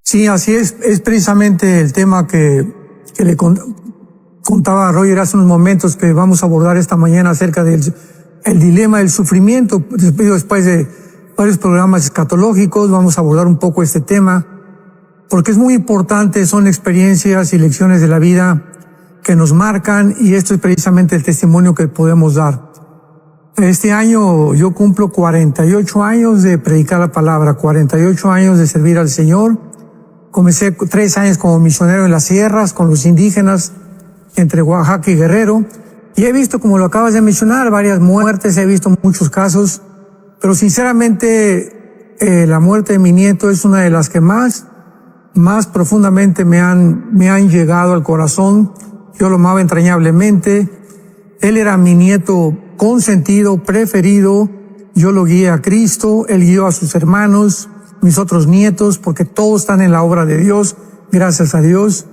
Sí, así es precisamente el tema que le contaba a Roger hace unos momentos, que vamos a abordar esta mañana acerca del el dilema del sufrimiento. Después de varios programas escatológicos vamos a abordar un poco este tema, porque es muy importante, son experiencias y lecciones de la vida que nos marcan, y esto es precisamente el testimonio que podemos dar. Este año yo cumplo 48 años de predicar la palabra, 48 años de servir al Señor. Comencé 3 años como misionero en las sierras con los indígenas entre Oaxaca y Guerrero, y he visto, como lo acabas de mencionar, varias muertes, he visto muchos casos, pero sinceramente la muerte de mi nieto es una de las que más profundamente me han llegado al corazón. Yo lo amaba entrañablemente. Él era mi nieto consentido, preferido. Yo lo guié a Cristo, él guió a sus hermanos, mis otros nietos, porque todos están en la obra de Dios, gracias a Dios.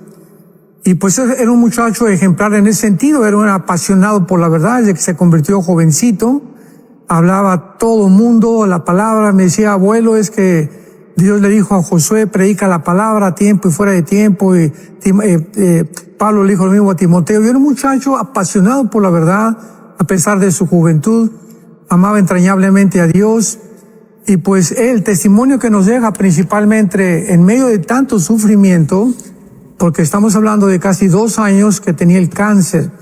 Y pues era un muchacho ejemplar en ese sentido, era un apasionado por la verdad, desde que se convirtió jovencito. Hablaba a todo mundo la palabra, me decía: abuelo, es que Dios le dijo a Josué, predica la palabra a tiempo y fuera de tiempo, y Pablo le dijo lo mismo a Timoteo. Yo era un muchacho apasionado por la verdad, a pesar de su juventud, amaba entrañablemente a Dios. Y pues el testimonio que nos deja, principalmente en medio de tanto sufrimiento, porque estamos hablando de casi 2 años que tenía el cáncer.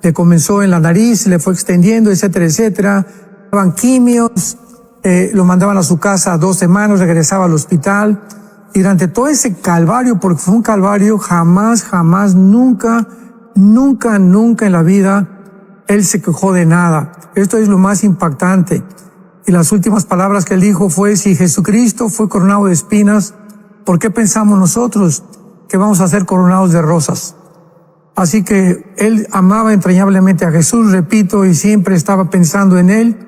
Le comenzó en la nariz, le fue extendiendo, etcétera, etcétera. Daban quimios, lo mandaban a su casa 2 semanas, regresaba al hospital. Y durante todo ese calvario, porque fue un calvario, jamás, nunca en la vida él se quejó de nada. Esto es lo más impactante. Y las últimas palabras que él dijo fue: si Jesucristo fue coronado de espinas, ¿por qué pensamos nosotros que vamos a ser coronados de rosas? Así que él amaba entrañablemente a Jesús, repito, y siempre estaba pensando en él,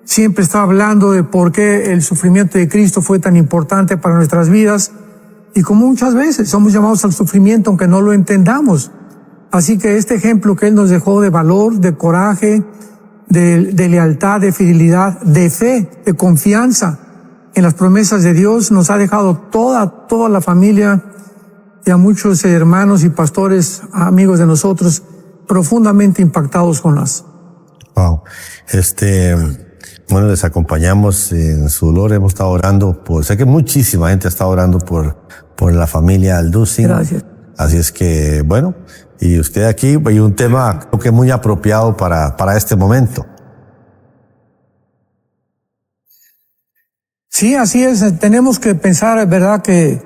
siempre estaba hablando de por qué el sufrimiento de Cristo fue tan importante para nuestras vidas, y como muchas veces somos llamados al sufrimiento aunque no lo entendamos. Así que este ejemplo que él nos dejó de valor, de coraje, de lealtad, de fidelidad, de fe, de confianza en las promesas de Dios, nos ha dejado toda la familia y a muchos hermanos y pastores, amigos de nosotros, profundamente impactados con las. Wow. Bueno, les acompañamos en su dolor. Hemos estado orando sé que muchísima gente ha estado orando por la familia Alducin. Gracias. Así es que, bueno, y usted aquí, hay un tema creo que muy apropiado para este momento. Sí, así es. Tenemos que pensar, ¿verdad?, que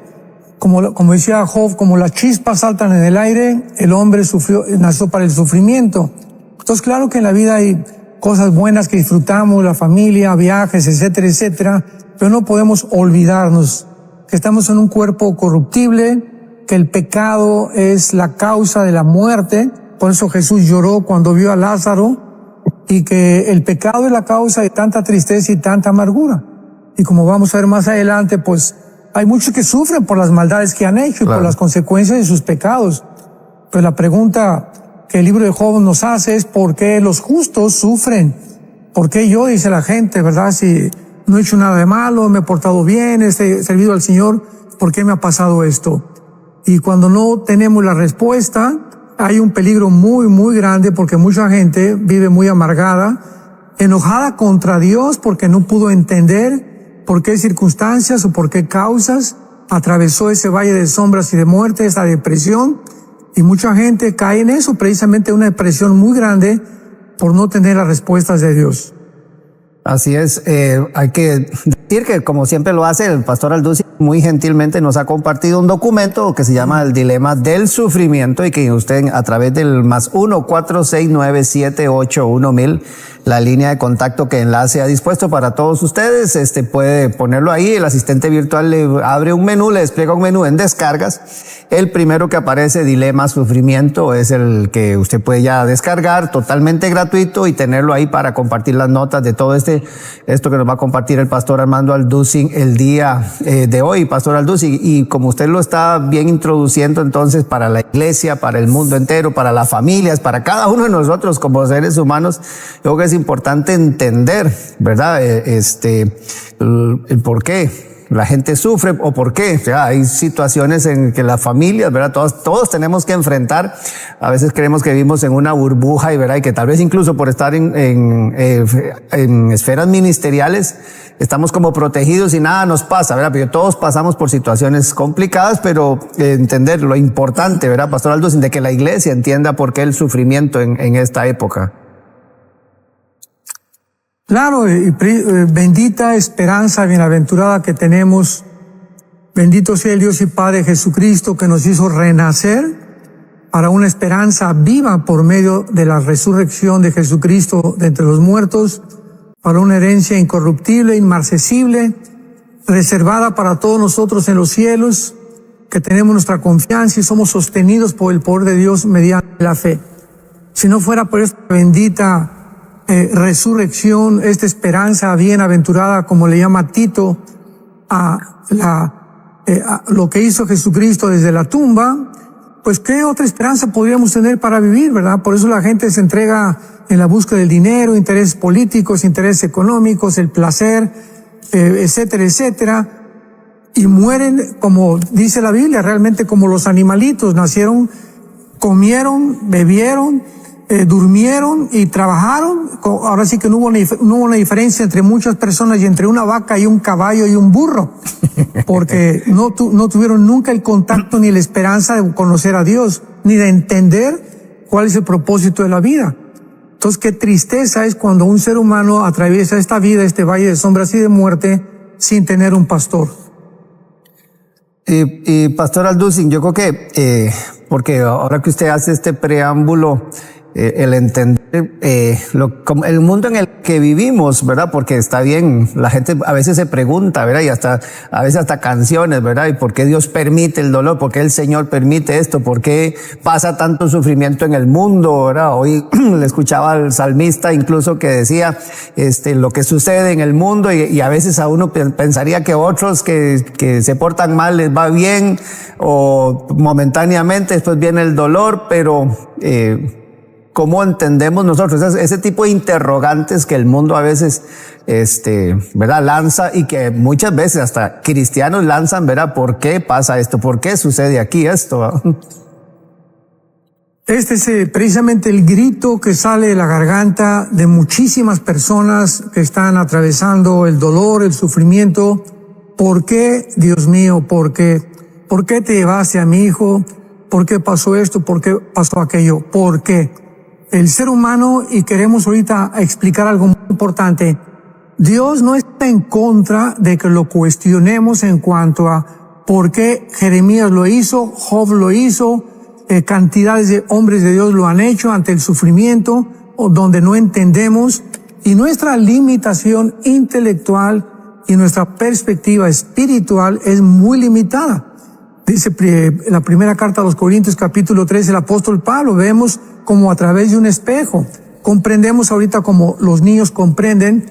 como decía Job, como las chispas saltan en el aire, el hombre nació para el sufrimiento. Entonces, claro que en la vida hay cosas buenas que disfrutamos, la familia, viajes, etcétera, etcétera, pero no podemos olvidarnos que estamos en un cuerpo corruptible, que el pecado es la causa de la muerte. Por eso Jesús lloró cuando vio a Lázaro, y que el pecado es la causa de tanta tristeza y tanta amargura. Y como vamos a ver más adelante, pues hay muchos que sufren por las maldades que han hecho, claro, y por las consecuencias de sus pecados. Pero la pregunta que el libro de Job nos hace es: ¿por qué los justos sufren? ¿Por qué yo? Dice la gente, ¿verdad? Si no he hecho nada de malo, me he portado bien, he servido al Señor, ¿por qué me ha pasado esto? Y cuando no tenemos la respuesta, hay un peligro muy grande, porque mucha gente vive muy amargada, enojada contra Dios porque no pudo entender por qué circunstancias o por qué causas atravesó ese valle de sombras y de muerte, esa depresión. Y mucha gente cae en eso, precisamente una depresión muy grande por no tener las respuestas de Dios. Así es, hay que decir que, como siempre lo hace, el pastor Alducin muy gentilmente nos ha compartido un documento que se llama El Dilema del Sufrimiento, y que usted, a través del +1 469 781 1000, la línea de contacto que Enlace ha dispuesto para todos ustedes, puede ponerlo ahí. El asistente virtual le abre un menú, le despliega un menú en descargas. El primero que aparece, Dilema Sufrimiento, es el que usted puede ya descargar totalmente gratuito y tenerlo ahí para compartir las notas de todo esto que nos va a compartir el pastor Armando Alducin el día de hoy, pastor Alducin. Y como usted lo está bien introduciendo, entonces, para la iglesia, para el mundo entero, para las familias, para cada uno de nosotros como seres humanos, creo que es importante entender, ¿verdad? El por qué la gente sufre o por qué. O sea, hay situaciones en que las familias, ¿verdad? Todos tenemos que enfrentar. A veces creemos que vivimos en una burbuja y, ¿verdad? Y que tal vez incluso por estar en esferas ministeriales estamos como protegidos y nada nos pasa, ¿verdad? Pero todos pasamos por situaciones complicadas, pero entender lo importante, ¿verdad, Pastor Aldo? De que la iglesia entienda por qué el sufrimiento en esta época. Claro, bendita esperanza, bienaventurada que tenemos. Bendito sea el Dios y Padre Jesucristo que nos hizo renacer para una esperanza viva por medio de la resurrección de Jesucristo de entre los muertos, para una herencia incorruptible, inmarcesible, reservada para todos nosotros en los cielos, que tenemos nuestra confianza y somos sostenidos por el poder de Dios mediante la fe. Si no fuera por esta bendita resurrección, esta esperanza bienaventurada, como le llama Tito, a lo que hizo Jesucristo desde la tumba, pues qué otra esperanza podríamos tener para vivir, ¿verdad? Por eso la gente se entrega en la búsqueda del dinero, intereses políticos, intereses económicos, el placer, etcétera, etcétera, y mueren, como dice la Biblia, realmente como los animalitos. Nacieron, comieron, bebieron, durmieron y trabajaron. Ahora sí que no hubo una diferencia entre muchas personas y entre una vaca y un caballo y un burro, porque no tuvieron nunca el contacto ni la esperanza de conocer a Dios, ni de entender cuál es el propósito de la vida. Entonces, qué tristeza es cuando un ser humano atraviesa esta vida, este valle de sombras y de muerte, sin tener un pastor. Y Pastor Alducin, yo creo que, porque ahora que usted hace este preámbulo, el entender el mundo en el que vivimos, ¿verdad? Porque está bien, la gente a veces se pregunta, ¿verdad? Y a veces hasta canciones, ¿verdad? ¿Y por qué Dios permite el dolor? ¿Por qué el Señor permite esto? ¿Por qué pasa tanto sufrimiento en el mundo, ¿verdad? Hoy le escuchaba al salmista incluso que decía, lo que sucede en el mundo y a veces a uno pensaría que otros que se portan mal les va bien o momentáneamente después viene el dolor, pero ¿cómo entendemos nosotros ese tipo de interrogantes que el mundo a veces, ¿verdad? Lanza y que muchas veces hasta cristianos lanzan, ¿verdad? ¿Por qué pasa esto? ¿Por qué sucede aquí esto? Este es precisamente el grito que sale de la garganta de muchísimas personas que están atravesando el dolor, el sufrimiento. ¿Por qué, Dios mío? ¿Por qué? ¿Por qué te llevaste a mi hijo? ¿Por qué pasó esto? ¿Por qué pasó aquello? ¿Por qué? El ser humano, y queremos ahorita explicar algo muy importante, Dios no está en contra de que lo cuestionemos en cuanto a por qué Jeremías lo hizo, Job lo hizo, cantidades de hombres de Dios lo han hecho ante el sufrimiento, o donde no entendemos, y nuestra limitación intelectual y nuestra perspectiva espiritual es muy limitada. Dice la primera carta a los Corintios, capítulo 3, el apóstol Pablo, vemos como a través de un espejo. Comprendemos ahorita como los niños comprenden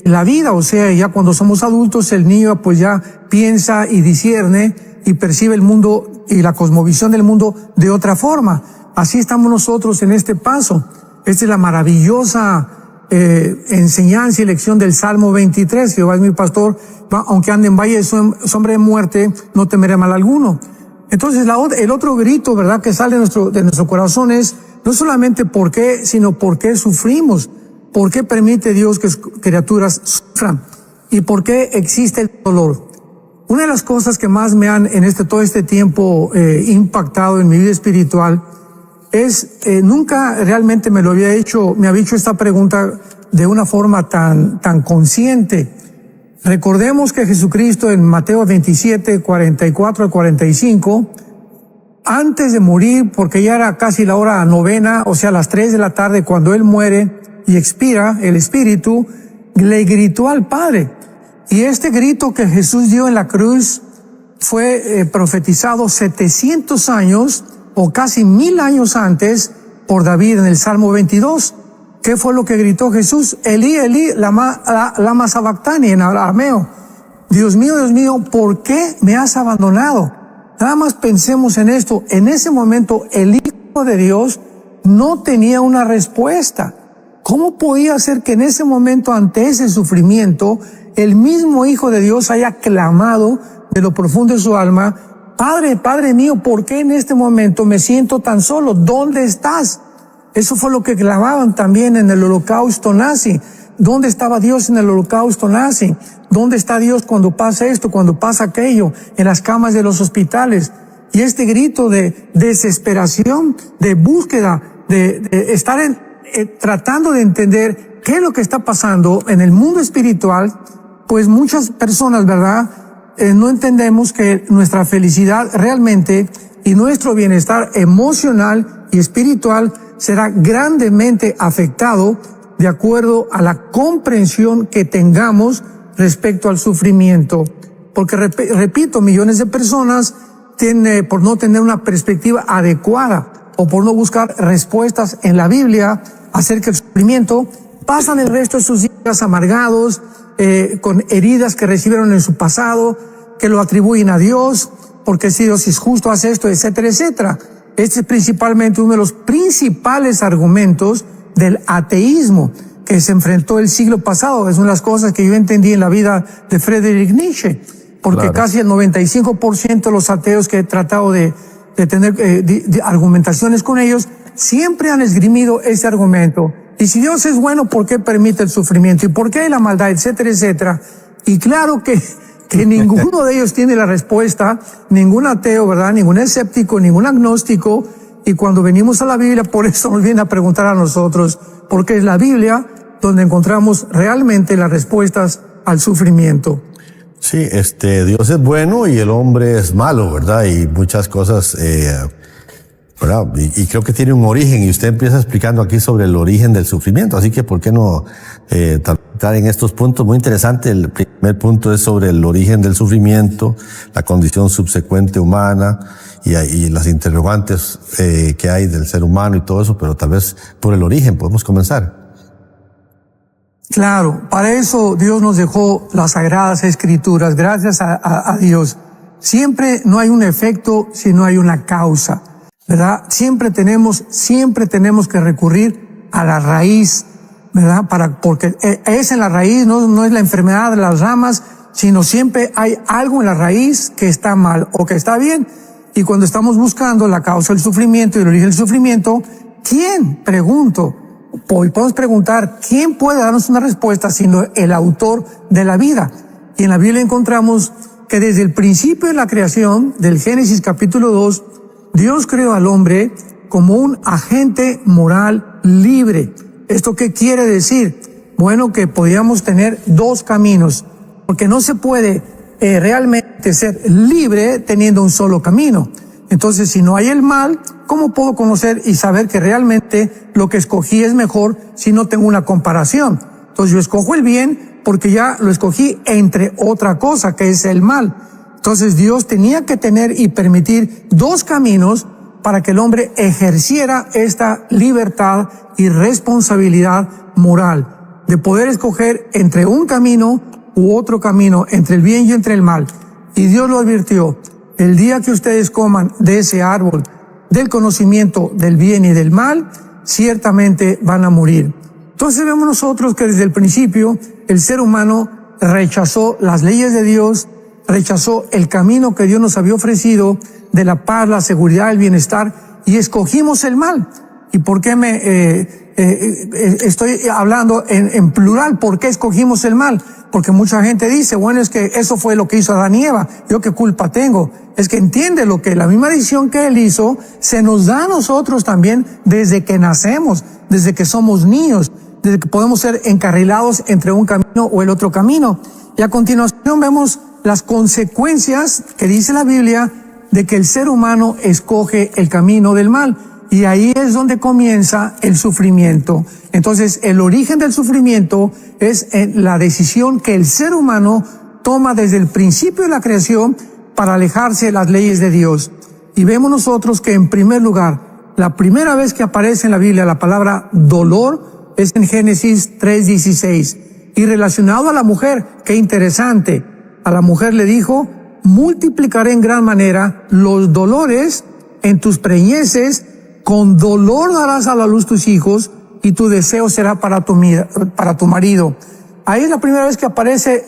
la vida, o sea, ya cuando somos adultos, el niño pues ya piensa y discierne y percibe el mundo y la cosmovisión del mundo de otra forma. Así estamos nosotros en este paso. Esta es la maravillosa enseñanza y lección del Salmo 23. Jehová es mi pastor, aunque ande en valle de sombra de muerte, no temeré mal alguno. Entonces el otro grito, ¿verdad?, que sale de nuestro corazón es no solamente por qué, sino por qué sufrimos, por qué permite Dios que criaturas sufran y por qué existe el dolor. Una de las cosas que más me han en todo este tiempo impactado en mi vida espiritual es, nunca realmente me había hecho esta pregunta de una forma tan consciente. Recordemos que Jesucristo en Mateo 27, 44 al 45, antes de morir, porque ya era casi la hora novena, o sea, las 3 de la tarde, cuando Él muere y expira el Espíritu, le gritó al Padre. Y este grito que Jesús dio en la cruz fue profetizado 700 años o casi 1000 años antes por David en el Salmo 22. ¿Qué fue lo que gritó Jesús? Elí, Elí, lama sabactani, en arameo. Dios mío, ¿por qué me has abandonado? Nada más pensemos en esto. En ese momento, el Hijo de Dios no tenía una respuesta. ¿Cómo podía ser que en ese momento, ante ese sufrimiento, el mismo Hijo de Dios haya clamado de lo profundo de su alma: Padre, Padre mío, ¿por qué en este momento me siento tan solo? ¿Dónde estás? Eso fue lo que clamaban también en el holocausto nazi. ¿Dónde estaba Dios en el holocausto nazi? ¿Dónde está Dios cuando pasa esto, cuando pasa aquello, en las camas de los hospitales? Y este grito de desesperación, de búsqueda, de estar tratando de entender qué es lo que está pasando en el mundo espiritual, pues muchas personas, ¿verdad?, no entendemos que nuestra felicidad realmente y nuestro bienestar emocional y espiritual será grandemente afectado de acuerdo a la comprensión que tengamos respecto al sufrimiento. Porque, repito, millones de personas tienen, por no tener una perspectiva adecuada o por no buscar respuestas en la Biblia acerca del sufrimiento, pasan el resto de sus días amargados, con heridas que recibieron en su pasado, que lo atribuyen a Dios, porque si Dios es justo, hace esto, etcétera, etcétera. Este es principalmente uno de los principales argumentos del ateísmo que se enfrentó el siglo pasado. Es una de las cosas que yo entendí en la vida de Friedrich Nietzsche, porque casi el 95% de los ateos que he tratado de tener de argumentaciones con ellos, siempre han esgrimido ese argumento. Y si Dios es bueno, ¿por qué permite el sufrimiento? ¿Y por qué la maldad? Etcétera, etcétera. Y claro que ninguno de ellos tiene la respuesta, ningún ateo, ¿verdad? Ningún escéptico, ningún agnóstico. Y cuando venimos a la Biblia, por eso nos viene a preguntar a nosotros, porque es la Biblia donde encontramos realmente las respuestas al sufrimiento. Sí, Dios es bueno y el hombre es malo, ¿verdad? Y muchas cosas, ¿verdad? Y creo que tiene un origen, y usted empieza explicando aquí sobre el origen del sufrimiento, así que ¿por qué no tratar en estos puntos? Muy interesante. El primer punto es sobre el origen del sufrimiento, la condición subsecuente humana y las interrogantes que hay del ser humano y todo eso, pero tal vez por el origen podemos comenzar. Claro, para eso Dios nos dejó las Sagradas Escrituras, gracias a Dios. Siempre no hay un efecto si no hay una causa, ¿verdad? Siempre tenemos que recurrir a la raíz, ¿verdad? Porque es en la raíz, no es la enfermedad de las ramas, sino siempre hay algo en la raíz que está mal o que está bien. Y cuando estamos buscando la causa del sufrimiento y el origen del sufrimiento, ¿quién? Pregunto. Podemos preguntar, ¿quién puede darnos una respuesta sino el autor de la vida? Y en la Biblia encontramos que desde el principio de la creación, del Génesis capítulo 2, Dios creó al hombre como un agente moral libre. ¿Esto qué quiere decir? Bueno, que podíamos tener dos caminos, porque no se puede realmente ser libre teniendo un solo camino. Entonces, si no hay el mal, ¿cómo puedo conocer y saber que realmente lo que escogí es mejor si no tengo una comparación? Entonces yo escojo el bien porque ya lo escogí entre otra cosa, que es el mal. Entonces Dios tenía que tener y permitir dos caminos para que el hombre ejerciera esta libertad y responsabilidad moral, de poder escoger entre un camino u otro camino, entre el bien y entre el mal. Y Dios lo advirtió: el día que ustedes coman de ese árbol del conocimiento del bien y del mal, ciertamente van a morir. Entonces vemos nosotros que desde el principio el ser humano rechazó las leyes de Dios, rechazó el camino que Dios nos había ofrecido de la paz, la seguridad, el bienestar, y escogimos el mal. ¿Y por qué estoy hablando en plural? ¿Por qué escogimos el mal? Porque mucha gente dice, bueno, es que eso fue lo que hizo Adán y Eva, ¿yo qué culpa tengo? Es que entiende lo que la misma decisión que él hizo se nos da a nosotros también desde que nacemos, desde que somos niños, desde que podemos ser encarrilados entre un camino o el otro camino. Y a continuación vemos las consecuencias que dice la Biblia de que el ser humano escoge el camino del mal. Y ahí es donde comienza el sufrimiento. Entonces, el origen del sufrimiento es en la decisión que el ser humano toma desde el principio de la creación para alejarse de las leyes de Dios. Y vemos nosotros que, en primer lugar, la primera vez que aparece en la Biblia la palabra dolor es en Génesis 3:16. Y relacionado a la mujer, qué interesante, a la mujer le dijo: multiplicaré en gran manera los dolores en tus preñeces, con dolor darás a la luz tus hijos, y tu deseo será para tu marido. ahí es la primera vez que aparece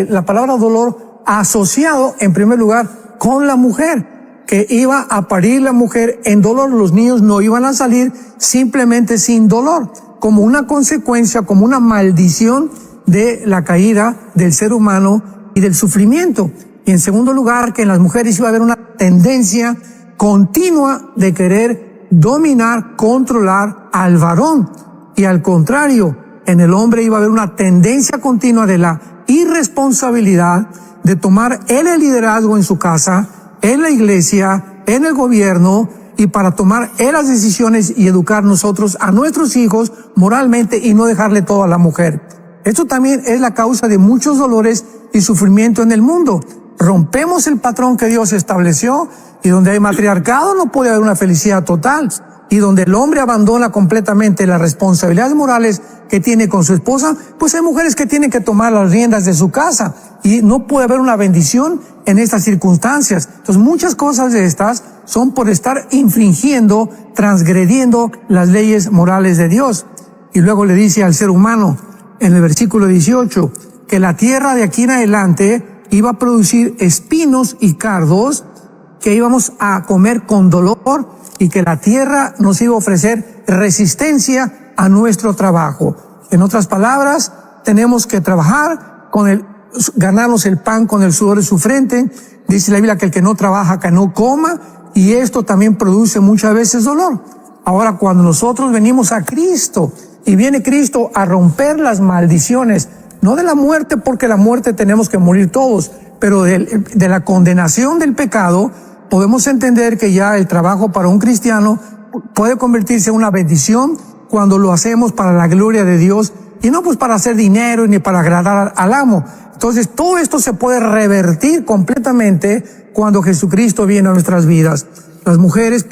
la palabra dolor asociado, en primer lugar, con la mujer, que iba a parir la mujer en dolor. Los niños no iban a salir simplemente sin dolor, como una consecuencia, como una maldición de la caída del ser humano y del sufrimiento. Y en segundo lugar, que en las mujeres iba a haber una tendencia continua de querer dominar, controlar al varón. Y al contrario, en el hombre iba a haber una tendencia continua de la irresponsabilidad de tomar él el liderazgo en su casa, en la iglesia, en el gobierno, y para tomar él las decisiones y educar nosotros a nuestros hijos moralmente y no dejarle todo a la mujer. Esto también es la causa de muchos dolores y sufrimiento en el mundo. Rompemos el patrón que Dios estableció, y donde hay matriarcado no puede haber una felicidad total, y donde el hombre abandona completamente las responsabilidades morales que tiene con su esposa, pues hay mujeres que tienen que tomar las riendas de su casa, y no puede haber una bendición en estas circunstancias. Entonces muchas cosas de estas son por estar infringiendo, transgrediendo las leyes morales de Dios. Y luego le dice al ser humano, en el versículo 18, que la tierra de aquí en adelante iba a producir espinos y cardos, que íbamos a comer con dolor, y que la tierra nos iba a ofrecer resistencia a nuestro trabajo. En otras palabras, tenemos que trabajar ganarnos el pan con el sudor de su frente. Dice la Biblia que el que no trabaja, que no coma, y esto también produce muchas veces dolor. Ahora, cuando nosotros venimos a Cristo, y viene Cristo a romper las maldiciones, no de la muerte, porque la muerte tenemos que morir todos, pero de la condenación del pecado, podemos entender que ya el trabajo para un cristiano puede convertirse en una bendición cuando lo hacemos para la gloria de Dios, y no pues para hacer dinero ni para agradar al amo. Entonces todo esto se puede revertir completamente cuando Jesucristo viene a nuestras vidas. Las mujeres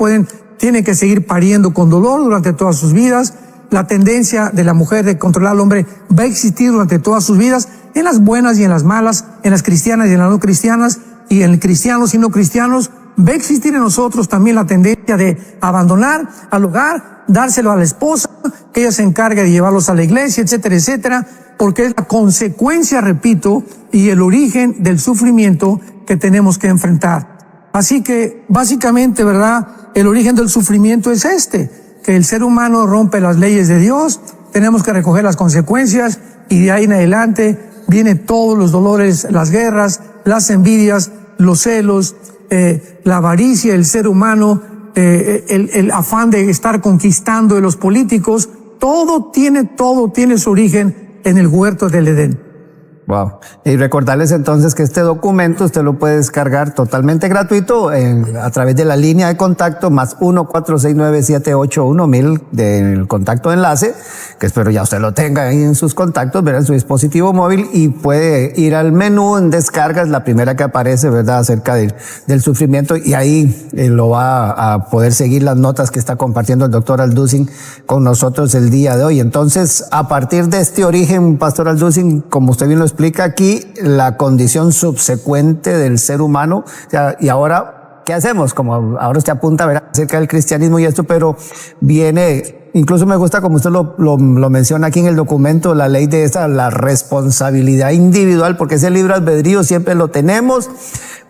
tienen que seguir pariendo con dolor durante todas sus vidas. La tendencia de la mujer de controlar al hombre va a existir durante todas sus vidas, en las buenas y en las malas, en las cristianas y en las no cristianas, y en cristianos y no cristianos. Va a existir en nosotros también la tendencia de abandonar al hogar, dárselo a la esposa, que ella se encargue de llevarlos a la iglesia, etcétera, etcétera, porque es la consecuencia, repito, y el origen del sufrimiento que tenemos que enfrentar. Así que, básicamente, ¿verdad?, el origen del sufrimiento es que el ser humano rompe las leyes de Dios, tenemos que recoger las consecuencias, y de ahí en adelante vienen todos los dolores, las guerras, las envidias, los celos, la avaricia del ser humano, el afán de estar conquistando de los políticos. Todo tiene su origen en el huerto del Edén. Wow. Y recordarles entonces que este documento usted lo puede descargar totalmente gratuito a través de la línea de contacto +1 469 781 1000 del contacto de enlace, que espero ya usted lo tenga ahí en sus contactos, ¿verdad?, en su dispositivo móvil, y puede ir al menú en descargas, la primera que aparece, ¿verdad?, acerca del sufrimiento, y ahí lo va a poder seguir las notas que está compartiendo el doctor Alducin con nosotros el día de hoy. Entonces, a partir de este origen, Pastor Alducin, como usted bien lo explica aquí, la condición subsecuente del ser humano, y ahora, ¿qué hacemos? Como ahora usted apunta, ¿verdad?, acerca del cristianismo y esto, pero viene, incluso me gusta como usted lo menciona aquí en el documento, la ley de la responsabilidad individual, porque ese libre albedrío siempre lo tenemos,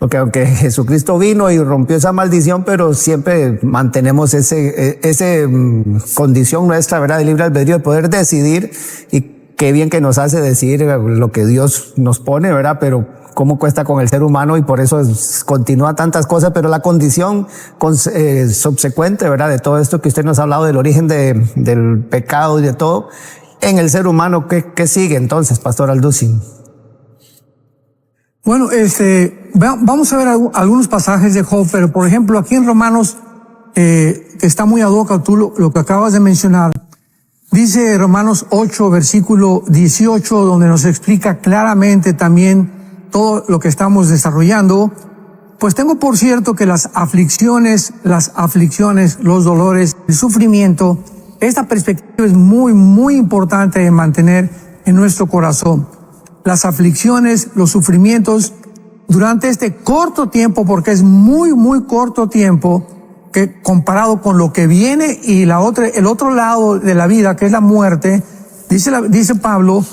porque aunque Jesucristo vino y rompió esa maldición, pero siempre mantenemos ese condición nuestra, ¿verdad?, de libre albedrío, de poder decidir. Y qué bien que nos hace decidir lo que Dios nos pone, ¿verdad? Pero cómo cuesta con el ser humano, y por eso continúa tantas cosas. Pero la condición subsecuente, ¿verdad?, de todo esto que usted nos ha hablado, del origen del pecado y de todo, en el ser humano, ¿qué sigue entonces, Pastor Alducin? Bueno, vamos a ver algunos pasajes de Job, pero por ejemplo aquí en Romanos, que está muy ad hoc a tú lo que acabas de mencionar. Dice Romanos 8, versículo 18, donde nos explica claramente también todo lo que estamos desarrollando. Pues tengo por cierto que las aflicciones, los dolores, el sufrimiento, esta perspectiva es muy, muy importante de mantener en nuestro corazón. Las aflicciones, los sufrimientos, durante este corto tiempo, porque es muy, muy corto tiempo, que comparado con lo que viene y el otro lado de la vida, que es la muerte, dice Pablo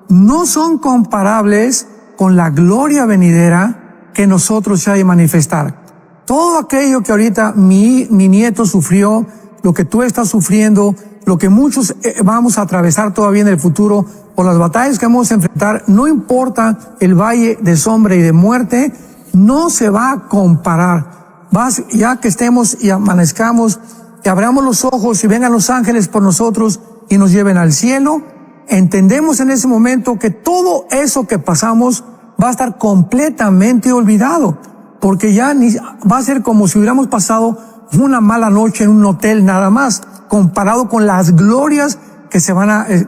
no son comparables con la gloria venidera que nosotros se ha de manifestar. Todo aquello que ahorita mi nieto sufrió, lo que tú estás sufriendo, lo que muchos vamos a atravesar todavía en el futuro, por las batallas que vamos a enfrentar, no importa el valle de sombra y de muerte, no se va a comparar. Ya que estemos y amanezcamos, que abramos los ojos y vengan los ángeles por nosotros y nos lleven al cielo, entendemos en ese momento que todo eso que pasamos va a estar completamente olvidado, porque ya va a ser como si hubiéramos pasado una mala noche en un hotel nada más, comparado con las glorias que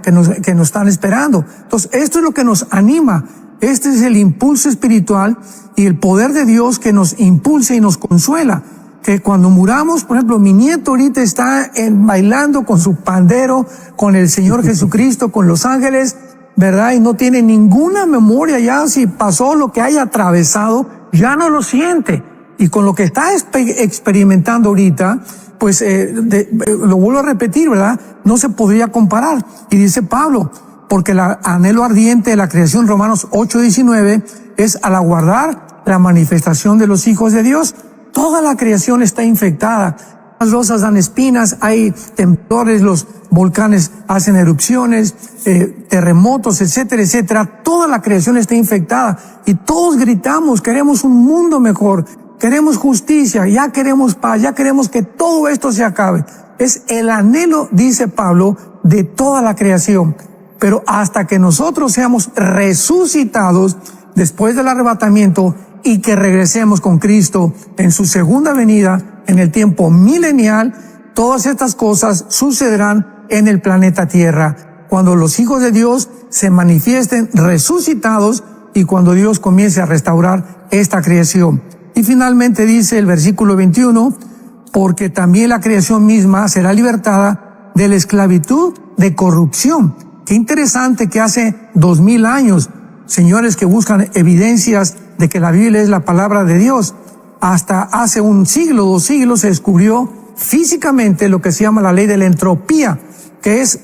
que nos están esperando. Entonces, esto es lo que nos anima. Este es el impulso espiritual y el poder de Dios que nos impulsa y nos consuela. Que cuando muramos, por ejemplo, mi nieto ahorita está bailando con su pandero, con el Señor Jesucristo, con los ángeles, ¿verdad? Y no tiene ninguna memoria ya, si pasó lo que haya atravesado, ya no lo siente. Y con lo que está experimentando ahorita, pues lo vuelvo a repetir, ¿verdad? No se podría comparar. Y dice Pablo, porque el anhelo ardiente de la creación, Romanos 8:19, es al aguardar la manifestación de los hijos de Dios. Toda la creación está infectada. Las rosas dan espinas, hay temblores, los volcanes hacen erupciones, terremotos, etcétera, etcétera. Toda la creación está infectada y todos gritamos, queremos un mundo mejor, queremos justicia, ya queremos paz, ya queremos que todo esto se acabe. Es el anhelo, dice Pablo, de toda la creación. Pero hasta que nosotros seamos resucitados después del arrebatamiento y que regresemos con Cristo en su segunda venida, en el tiempo milenial, todas estas cosas sucederán en el planeta Tierra, cuando los hijos de Dios se manifiesten resucitados y cuando Dios comience a restaurar esta creación. Y finalmente dice el versículo 21, porque también la creación misma será libertada de la esclavitud de corrupción. Qué interesante que hace 2000 años, señores que buscan evidencias de que la Biblia es la palabra de Dios, hasta hace un siglo, 2 siglos, se descubrió físicamente lo que se llama la ley de la entropía, que es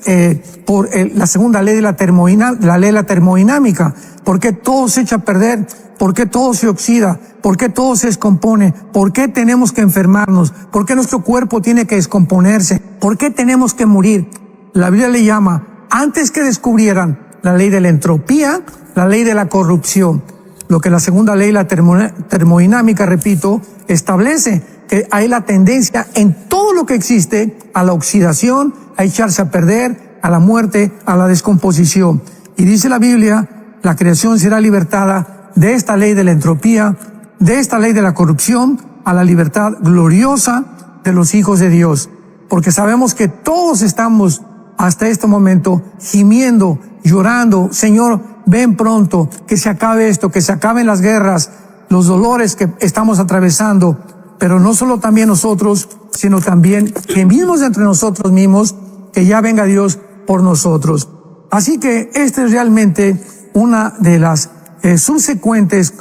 la segunda ley de la termodinámica. ¿Por qué todo se echa a perder? ¿Por qué todo se oxida? ¿Por qué todo se descompone? ¿Por qué tenemos que enfermarnos? ¿Por qué nuestro cuerpo tiene que descomponerse? ¿Por qué tenemos que morir? La Biblia le llama, antes que descubrieran la ley de la entropía, la ley de la corrupción. Lo que la segunda ley, la termodinámica, repito, establece que hay la tendencia en todo lo que existe a la oxidación, a echarse a perder, a la muerte, a la descomposición. Y dice la Biblia, la creación será libertada de esta ley de la entropía, de esta ley de la corrupción, a la libertad gloriosa de los hijos de Dios. Porque sabemos que todos estamos hasta este momento gimiendo, llorando, Señor, ven pronto, que se acabe esto, que se acaben las guerras, los dolores que estamos atravesando, pero no solo también nosotros, sino también que vivimos entre nosotros mismos, que ya venga Dios por nosotros. Así que esta es realmente una de las subsecuentes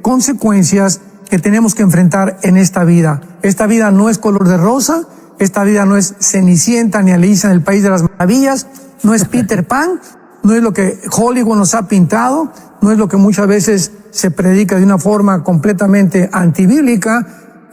consecuencias que tenemos que enfrentar en esta vida. Esta vida no es color de rosa, esta vida no es Cenicienta ni Alicia en el País de las Maravillas, no es Peter Pan, no es lo que Hollywood nos ha pintado, no es lo que muchas veces se predica de una forma completamente antibíblica.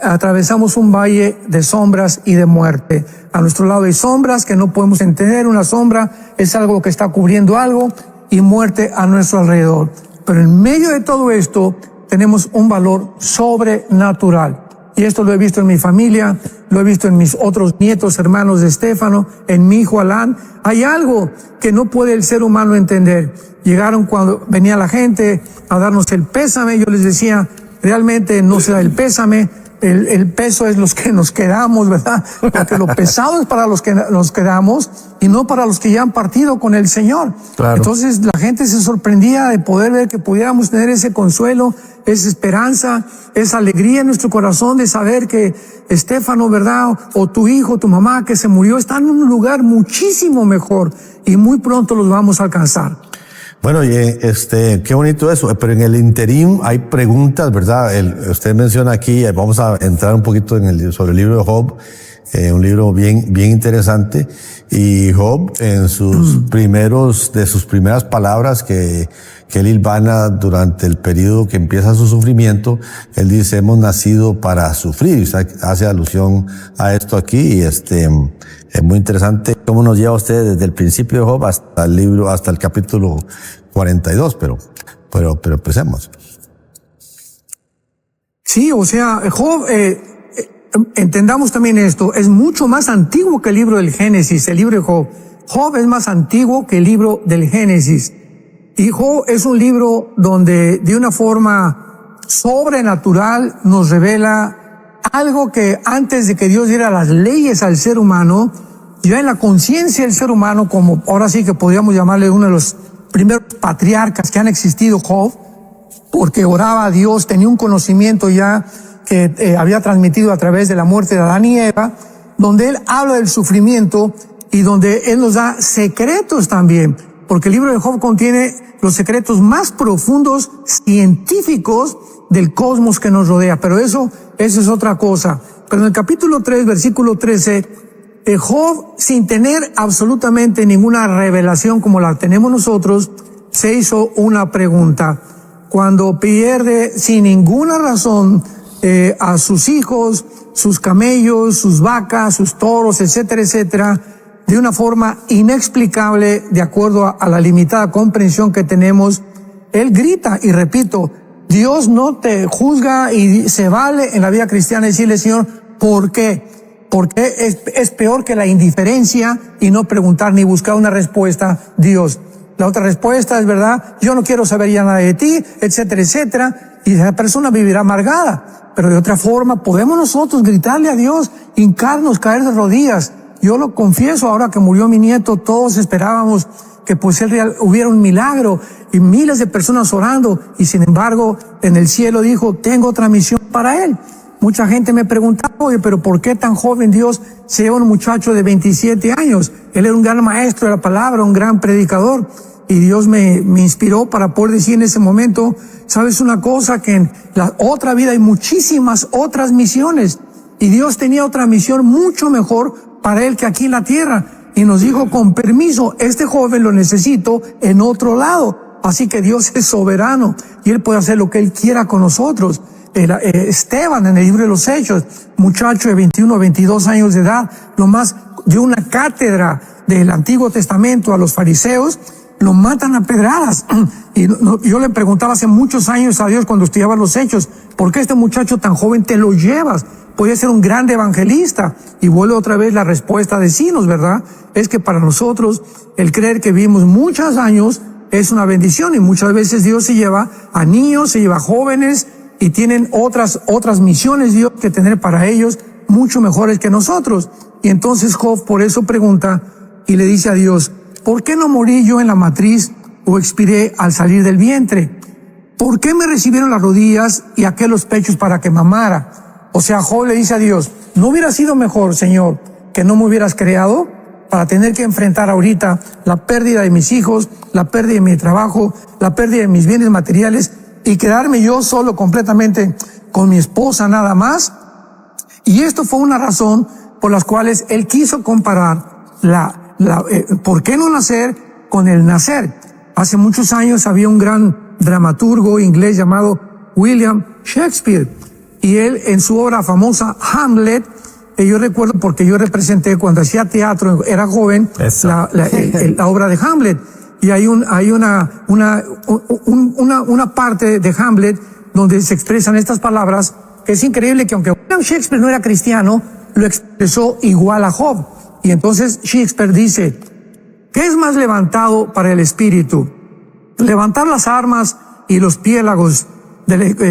Atravesamos un valle de sombras y de muerte. A nuestro lado hay sombras que no podemos entender. Una sombra es algo que está cubriendo algo, y muerte a nuestro alrededor. Pero en medio de todo esto tenemos un valor sobrenatural. Y esto lo he visto en mi familia, lo he visto en mis otros nietos, hermanos de Estefano, en mi hijo Alán. Hay algo que no puede el ser humano entender. Llegaron cuando venía la gente a darnos el pésame, yo les decía, realmente no se da el pésame, el peso es los que nos quedamos, ¿verdad? Porque lo pesado es para los que nos quedamos y no para los que ya han partido con el Señor. Claro. Entonces la gente se sorprendía de poder ver que pudiéramos tener ese consuelo, esa esperanza, esa alegría en nuestro corazón de saber que Estefano, ¿verdad? O tu hijo, tu mamá que se murió, están en un lugar muchísimo mejor y muy pronto los vamos a alcanzar. Bueno, qué bonito eso, pero en el interín hay preguntas, ¿verdad? Usted menciona aquí, vamos a entrar un poquito sobre el libro de Job, un libro bien interesante, Y Job, en sus primeras palabras que él hilvana durante el periodo que empieza su sufrimiento, él dice, hemos nacido para sufrir. Y usted hace alusión a esto aquí, y es muy interesante cómo nos lleva usted desde el principio de Job hasta el capítulo 42, pero empecemos. Sí, o sea, Job, entendamos también esto, es mucho más antiguo que el libro del Génesis, el libro de Job. Job es más antiguo que el libro del Génesis. Y Job es un libro donde de una forma sobrenatural nos revela algo que antes de que Dios diera las leyes al ser humano, ya en la conciencia del ser humano, como ahora sí que podríamos llamarle uno de los primeros patriarcas que han existido, Job, porque oraba a Dios, tenía un conocimiento ya que había transmitido a través de la muerte de Adán y Eva, donde él habla del sufrimiento y donde él nos da secretos también, porque el libro de Job contiene los secretos más profundos científicos del cosmos que nos rodea, pero eso es otra cosa. Pero en el capítulo 3, versículo 13, Job, sin tener absolutamente ninguna revelación como la tenemos nosotros, se hizo una pregunta. Cuando pierde sin ninguna razón a sus hijos, sus camellos, sus vacas, sus toros, etcétera, etcétera, de una forma inexplicable, de acuerdo a la limitada comprensión que tenemos, él grita, y repito, Dios no te juzga y se vale en la vida cristiana decirle, Señor, ¿por qué? Porque es peor que la indiferencia y no preguntar ni buscar una respuesta, Dios. La otra respuesta es, ¿verdad? Yo no quiero saber ya nada de ti, etcétera, etcétera, y esa persona vivirá amargada. Pero de otra forma, podemos nosotros gritarle a Dios, hincarnos, caer de rodillas. Yo lo confieso, ahora que murió mi nieto, todos esperábamos que pues hubiera un milagro y miles de personas orando, y sin embargo, en el cielo dijo, tengo otra misión para él. Mucha gente me preguntaba, oye, pero ¿por qué tan joven Dios se lleva a un muchacho de 27 años? Él era un gran maestro de la palabra, un gran predicador, y Dios me inspiró para poder decir en ese momento, ¿sabes una cosa? Que en la otra vida hay muchísimas otras misiones, y Dios tenía otra misión mucho mejor para él que aquí en la tierra, y nos dijo, con permiso, este joven lo necesito en otro lado. Así que Dios es soberano, y Él puede hacer lo que Él quiera con nosotros. Esteban, en el libro de los Hechos, muchacho de 21 o 22 años de edad, lo más dio una cátedra del Antiguo Testamento a los fariseos, lo matan a pedradas. Y yo le preguntaba hace muchos años a Dios cuando estudiaba los Hechos, ¿por qué este muchacho tan joven te lo llevas? Podría ser un gran evangelista. Y vuelve otra vez la respuesta de Sinos, ¿verdad? Es que para nosotros el creer que vivimos muchos años es una bendición, y muchas veces Dios se lleva a niños, se lleva a jóvenes, y tienen otras misiones Dios que tener para ellos mucho mejores que nosotros. Y entonces Job por eso pregunta y le dice a Dios, ¿por qué no morí yo en la matriz o expiré al salir del vientre? ¿Por qué me recibieron las rodillas y aquel los pechos para que mamara? O sea, Job le dice a Dios, ¿no hubiera sido mejor, Señor, que no me hubieras creado para tener que enfrentar ahorita la pérdida de mis hijos, la pérdida de mi trabajo, la pérdida de mis bienes materiales, y quedarme yo solo completamente con mi esposa nada más? Y esto fue una razón por las cuales él quiso comparar ¿por qué no nacer? Con el nacer. Hace muchos años había un gran dramaturgo inglés llamado William Shakespeare, y él en su obra famosa Hamlet, yo recuerdo porque yo representé cuando hacía teatro, era joven, la obra de Hamlet. Y hay una parte de Hamlet donde se expresan estas palabras, que es increíble que aunque William Shakespeare no era cristiano, lo expresó igual a Job. Y entonces Shakespeare dice, ¿qué es más levantado para el espíritu? ¿Levantar las armas y los piélagos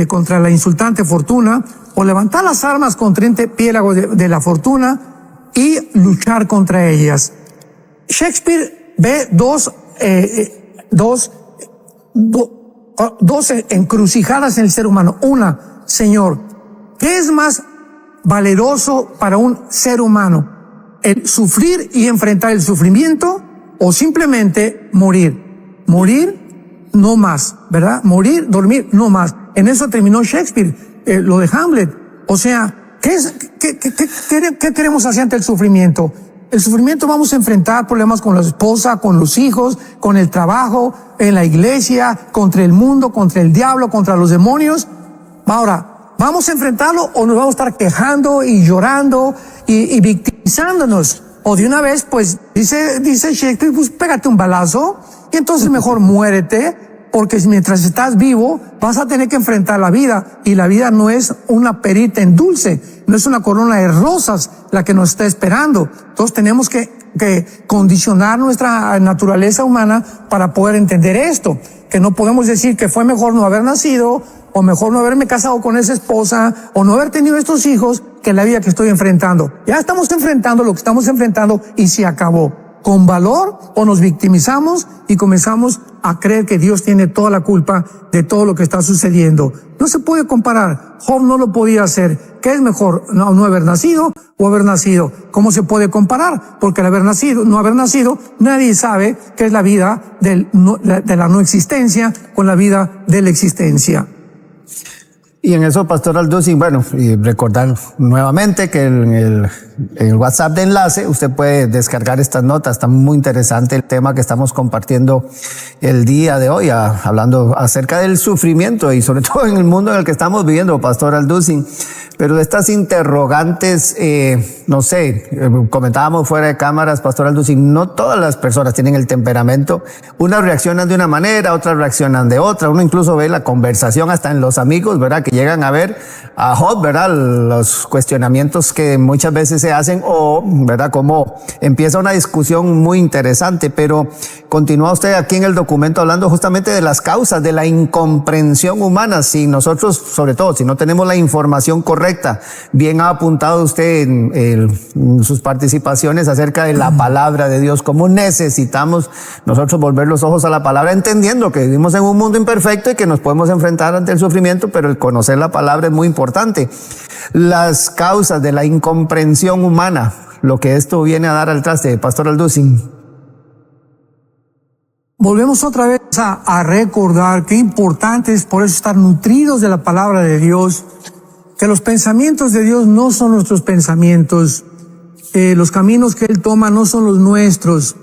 contra la insultante fortuna, o levantar las armas contra el piélago de la fortuna y luchar contra ellas? Shakespeare ve dos encrucijadas en el ser humano. Una, Señor, ¿qué es más valeroso para un ser humano? ¿El sufrir y enfrentar el sufrimiento, o simplemente morir? Morir, no más, ¿verdad? Morir, dormir, no más. En eso terminó Shakespeare, lo de Hamlet. O sea, ¿qué queremos hacer ante el sufrimiento? El sufrimiento vamos a enfrentar problemas con la esposa, con los hijos, con el trabajo, en la iglesia, contra el mundo, contra el diablo, contra los demonios. Ahora, ¿vamos a enfrentarlo o nos vamos a estar quejando y llorando y victimizándonos? O de una vez, pues, dice Shakespeare, pues pégate un balazo y entonces mejor muérete, porque mientras estás vivo vas a tener que enfrentar la vida, y la vida no es una perita en dulce, no es una corona de rosas la que nos está esperando. Entonces tenemos que condicionar nuestra naturaleza humana para poder entender esto, que no podemos decir que fue mejor no haber nacido, o mejor no haberme casado con esa esposa, o no haber tenido estos hijos, que la vida que estoy enfrentando. Ya estamos enfrentando lo que estamos enfrentando y se acabó. ¿Con valor o nos victimizamos y comenzamos a creer que Dios tiene toda la culpa de todo lo que está sucediendo? No se puede comparar. Job no lo podía hacer. ¿Qué es mejor? No haber nacido o haber nacido. ¿Cómo se puede comparar? Porque el no haber nacido, nadie sabe qué es la vida de la no existencia con la vida de la existencia. Y en eso, Pastor Alducin, bueno, y recordar nuevamente que en el WhatsApp de enlace usted puede descargar estas notas. Está muy interesante el tema que estamos compartiendo el día de hoy, hablando acerca del sufrimiento y sobre todo en el mundo en el que estamos viviendo, Pastor Alducin. Pero de estas interrogantes, no sé, comentábamos fuera de cámaras, Pastor Alducin, no todas las personas tienen el temperamento. Unas reaccionan de una manera, otras reaccionan de otra. Uno incluso ve la conversación hasta en los amigos, ¿verdad? Que llegan a ver a Job, ¿verdad? Los cuestionamientos que muchas veces se hacen, o, ¿verdad? Como empieza una discusión muy interesante. Pero continúa usted aquí en el documento hablando justamente de las causas de la incomprensión humana. Si nosotros, sobre todo, si no tenemos la información correcta, bien ha apuntado usted en sus participaciones acerca de la palabra de Dios, cómo necesitamos nosotros volver los ojos a la palabra, entendiendo que vivimos en un mundo imperfecto y que nos podemos enfrentar ante el sufrimiento, pero el conocer la palabra es muy importante. Las causas de la incomprensión humana, lo que esto viene a dar al traste, Pastor Alducin. Volvemos otra vez a recordar qué importante es por eso estar nutridos de la palabra de Dios, que los pensamientos de Dios no son nuestros pensamientos, los caminos que Él toma no son los nuestros.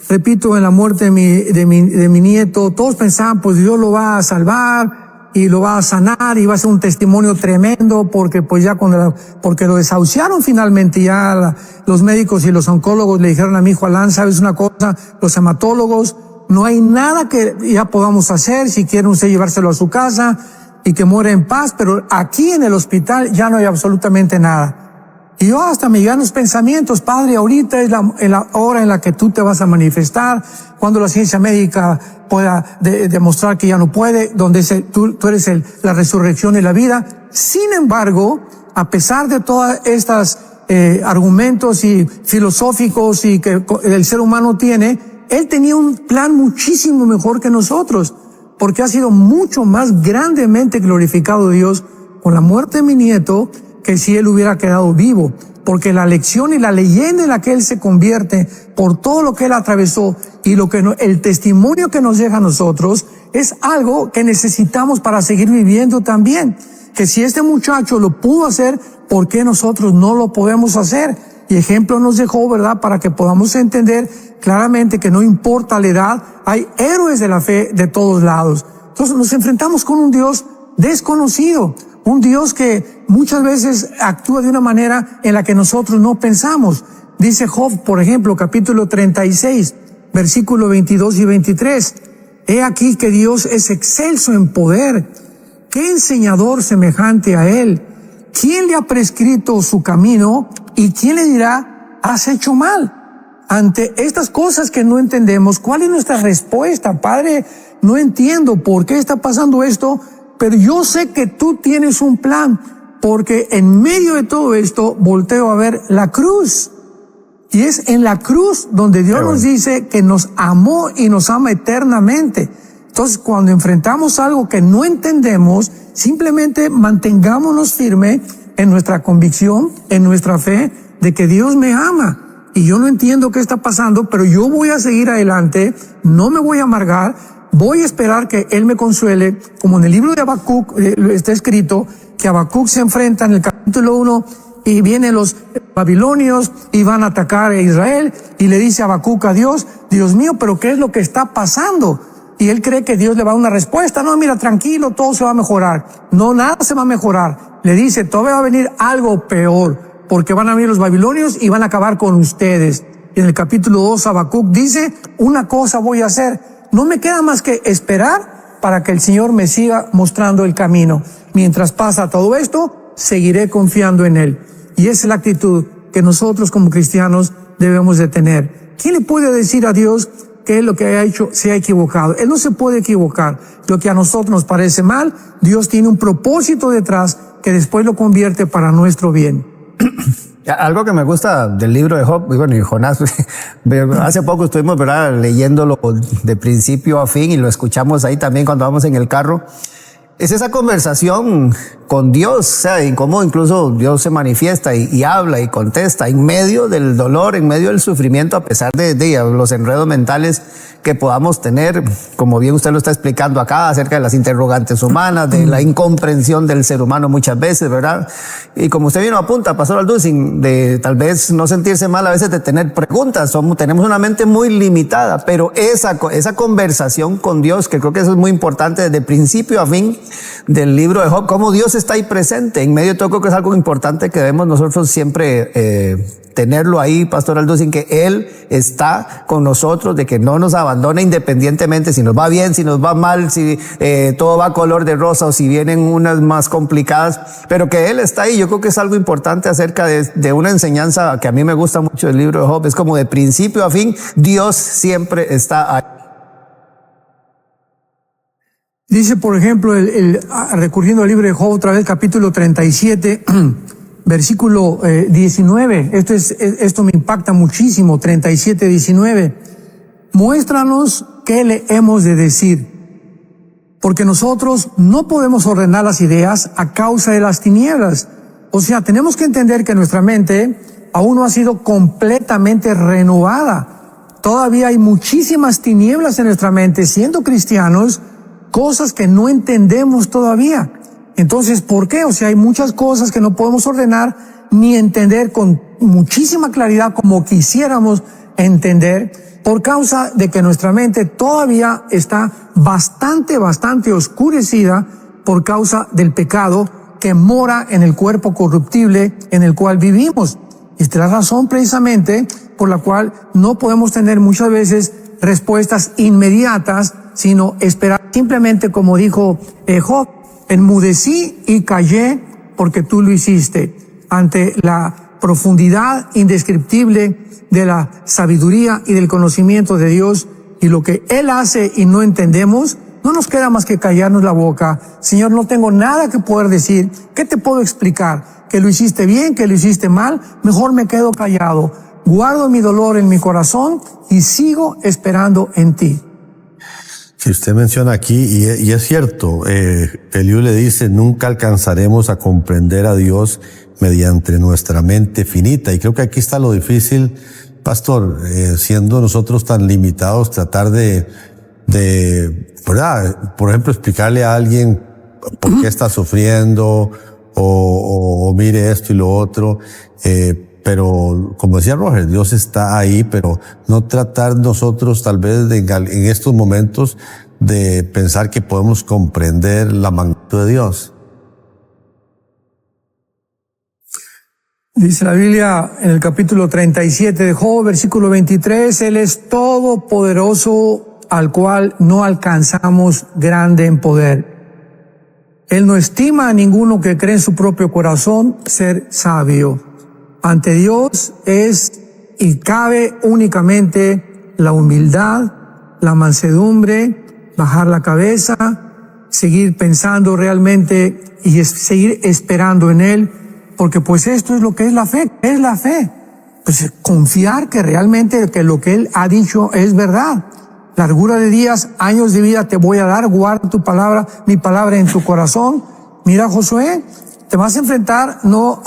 Repito, en la muerte de mi nieto, todos pensaban, pues Dios lo va a salvar y lo va a sanar y va a ser un testimonio tremendo, porque pues ya porque lo desahuciaron finalmente, ya los médicos y los oncólogos le dijeron a mi hijo Alan, ¿sabes una cosa? Los hematólogos, no hay nada que ya podamos hacer, si quiere usted llevárselo a su casa y que muera en paz, pero aquí en el hospital ya no hay absolutamente nada. Y yo hasta me llegan los pensamientos, Padre, ahorita es la hora en la que tú te vas a manifestar, cuando la ciencia médica pueda demostrar que ya no puede, donde tú eres la resurrección y la vida. Sin embargo, a pesar de todas estas argumentos y filosóficos y que el ser humano tiene, Él tenía un plan muchísimo mejor que nosotros, porque ha sido mucho más grandemente glorificado Dios con la muerte de mi nieto que si Él hubiera quedado vivo. Porque la lección y la leyenda en la que Él se convierte por todo lo que Él atravesó y el testimonio que nos deja a nosotros es algo que necesitamos para seguir viviendo también. Que si este muchacho lo pudo hacer, ¿por qué nosotros no lo podemos hacer? Y ejemplo nos dejó, ¿verdad? Para que podamos entender claramente que no importa la edad, hay héroes de la fe de todos lados. Entonces nos enfrentamos con un Dios desconocido, un Dios que muchas veces actúa de una manera en la que nosotros no pensamos. Dice Job, por ejemplo, capítulo 36, versículo 22 y 23. He aquí que Dios es excelso en poder. ¿Qué enseñador semejante a Él? ¿Quién le ha prescrito su camino? ¿Y quién le dirá, has hecho mal? Ante estas cosas que no entendemos, ¿cuál es nuestra respuesta? Padre, no entiendo por qué está pasando esto, pero yo sé que tú tienes un plan, porque en medio de todo esto volteo a ver la cruz. Y es en la cruz donde Dios nos dice que nos amó y nos ama eternamente. Entonces, cuando enfrentamos algo que no entendemos, simplemente mantengámonos firmes en nuestra convicción, en nuestra fe, de que Dios me ama. Y yo no entiendo qué está pasando, pero yo voy a seguir adelante, no me voy a amargar, voy a esperar que Él me consuele, como en el libro de Habacuc está escrito, que Habacuc se enfrenta en el capítulo 1 y vienen los babilonios y van a atacar a Israel, y le dice a Habacuc a Dios, Dios mío, pero ¿qué es lo que está pasando? Y él cree que Dios le va a dar una respuesta. No, mira, tranquilo, todo se va a mejorar. No, nada se va a mejorar. Le dice, todavía va a venir algo peor, porque van a venir los babilonios y van a acabar con ustedes. Y en el capítulo 2 Habacuc dice, una cosa voy a hacer, no me queda más que esperar para que el Señor me siga mostrando el camino. Mientras pasa todo esto, seguiré confiando en Él. Y esa es la actitud que nosotros como cristianos debemos de tener. ¿Quién le puede decir a Dios que Él lo que ha hecho se ha equivocado? Él no se puede equivocar. Lo que a nosotros nos parece mal, Dios tiene un propósito detrás que después lo convierte para nuestro bien. Algo que me gusta del libro de Job, y bueno, y Jonás, hace poco estuvimos, ¿verdad?, leyéndolo de principio a fin, y lo escuchamos ahí también cuando vamos en el carro. Es esa conversación con Dios, o sea, y cómo incluso Dios se manifiesta y habla y contesta en medio del dolor, en medio del sufrimiento, a pesar de los enredos mentales que podamos tener, como bien usted lo está explicando acá, acerca de las interrogantes humanas, de la incomprensión del ser humano muchas veces, ¿verdad? Y como usted bien lo apunta, Pastor Alducin, de tal vez no sentirse mal a veces de tener preguntas, tenemos una mente muy limitada, pero esa conversación con Dios, que creo que eso es muy importante desde principio a fin del libro de Job, cómo Dios está ahí presente en medio de todo, creo que es algo importante que debemos nosotros siempre tenerlo ahí, Pastor Alducin, que Él está con nosotros, de que no nos abandona independientemente si nos va bien, si nos va mal, si todo va color de rosa o si vienen unas más complicadas, pero que Él está ahí. Yo creo que es algo importante acerca de una enseñanza que a mí me gusta mucho del libro de Job, es como de principio a fin, Dios siempre está ahí. Dice, por ejemplo, recurriendo al libro de Job otra vez, capítulo 37, versículo 19. Esto me impacta muchísimo. 37, 19. Muéstranos qué le hemos de decir, porque nosotros no podemos ordenar las ideas a causa de las tinieblas. O sea, tenemos que entender que nuestra mente aún no ha sido completamente renovada. Todavía hay muchísimas tinieblas en nuestra mente, siendo cristianos, cosas que no entendemos todavía. Entonces, ¿por qué? O sea, hay muchas cosas que no podemos ordenar ni entender con muchísima claridad como quisiéramos entender, por causa de que nuestra mente todavía está bastante oscurecida por causa del pecado que mora en el cuerpo corruptible en el cual vivimos. Esta es la razón precisamente por la cual no podemos tener muchas veces respuestas inmediatas, sino esperar simplemente, como dijo Job, enmudecí y callé porque tú lo hiciste. Ante la profundidad indescriptible de la sabiduría y del conocimiento de Dios y lo que Él hace y no entendemos, no nos queda más que callarnos la boca. Señor, no tengo nada que poder decir. ¿Qué te puedo explicar? ¿Que lo hiciste bien? ¿Que lo hiciste mal? Mejor me quedo callado. Guardo mi dolor en mi corazón y sigo esperando en ti. Si usted menciona aquí, y es cierto, Eliú le dice, nunca alcanzaremos a comprender a Dios mediante nuestra mente finita. Y creo que aquí está lo difícil, Pastor, siendo nosotros tan limitados, tratar de, ¿verdad? Por ejemplo, explicarle a alguien por qué está sufriendo, o mire esto y lo otro, pero como decía Roger, Dios está ahí, pero no tratar nosotros tal vez en estos momentos de pensar que podemos comprender la magnitud de Dios. Dice la Biblia en el capítulo 37 de Job, versículo 23, Él es todopoderoso, al cual no alcanzamos grande en poder. Él no estima a ninguno que cree en su propio corazón ser sabio. Ante Dios es y cabe únicamente la humildad, la mansedumbre, bajar la cabeza, seguir pensando realmente y seguir esperando en Él, porque pues esto es lo que es la fe. ¿Qué es la fe? Pues confiar que realmente que lo que Él ha dicho es verdad. Largura de días, años de vida te voy a dar, guarda tu palabra, mi palabra en tu corazón. Mira, Josué, te vas a enfrentar no